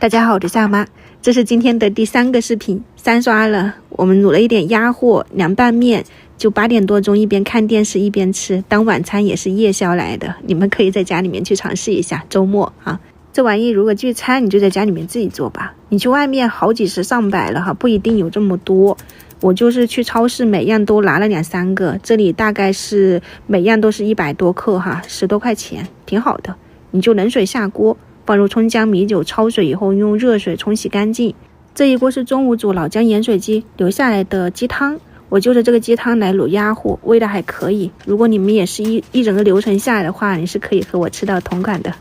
大家好，我是夏妈，这是今天的第3个视频，3刷了。我们卤了一点鸭货，凉拌面，就8点多钟一边看电视一边吃，当晚餐也是夜宵来的。你们可以在家里面去尝试一下，周末啊，这玩意如果聚餐，你就在家里面自己做吧。你去外面好几十上百了哈，不一定有这么多。我就是去超市每样都拿了2、3个，这里大概是每样都是100多克哈，10多块钱，挺好的。你就冷水下锅，放入葱姜米酒，焯水以后用热水冲洗干净。这一锅是中午煮老姜盐水鸡留下来的鸡汤，我就着这个鸡汤来卤鸭货，味道还可以。如果你们也是一整个流程下来的话，你是可以和我吃到同款的。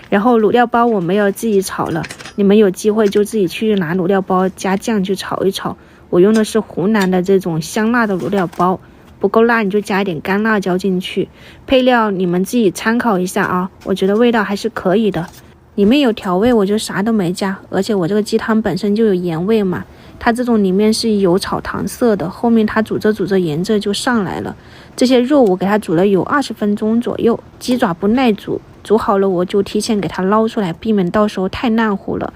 然后卤料包我没有自己炒了，你们有机会就自己去拿卤料包加酱去炒一炒。我用的是湖南的这种香辣的卤料包，不够辣你就加一点干辣椒进去。配料你们自己参考一下啊，我觉得味道还是可以的。里面有调味，我就啥都没加，而且我这个鸡汤本身就有盐味嘛，它这种里面是有炒糖色的，后面它煮着煮着盐这就上来了。这些肉我给它煮了有20分钟左右，鸡爪不耐煮，煮好了我就提前给它捞出来，避免到时候太烂糊了。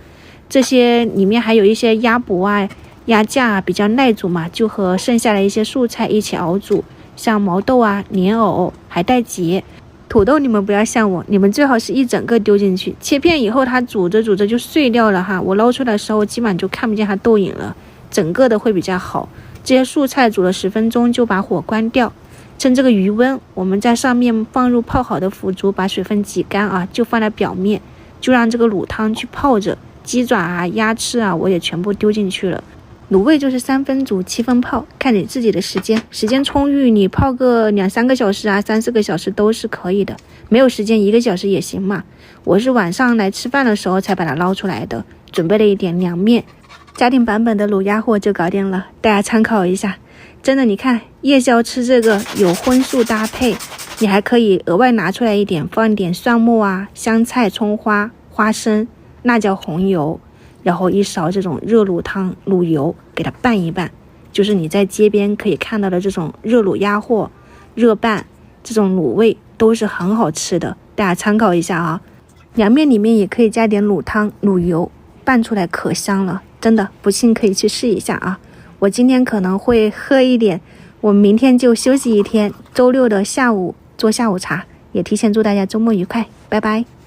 这些里面还有一些鸭脖啊、鸭架啊，比较耐煮嘛，就和剩下的一些素菜一起熬煮，像毛豆啊、莲藕、海带结。土豆你们不要像我，你们最好是一整个丢进去，切片以后它煮着煮着就碎掉了哈，我捞出来的时候基本上就看不见它豆影了，整个的会比较好。这些素菜煮了10分钟就把火关掉，趁这个余温，我们在上面放入泡好的腐竹，把水分挤干啊，就放在表面，就让这个卤汤去泡着。鸡爪啊、鸭翅啊，我也全部丢进去了。卤味就是3分煮7分泡，看你自己的时间充裕，你泡个2、3个小时啊，3、4个小时都是可以的。没有时间1个小时也行嘛。我是晚上来吃饭的时候才把它捞出来的，准备了一点凉面，家庭版本的卤鸭货就搞定了，大家参考一下。真的，你看夜宵吃这个有荤素搭配，你还可以额外拿出来一点，放一点蒜末啊、香菜、葱花、花生、辣椒、红油。然后一勺这种热卤汤卤油给它拌一拌，就是你在街边可以看到的这种热卤鸭货、热拌这种卤味都是很好吃的，大家参考一下啊。凉面里面也可以加点卤汤卤油，拌出来可香了，真的不信可以去试一下啊。我今天可能会喝一点，我明天就休息一天，周6的下午做下午茶，也提前祝大家周末愉快，拜拜。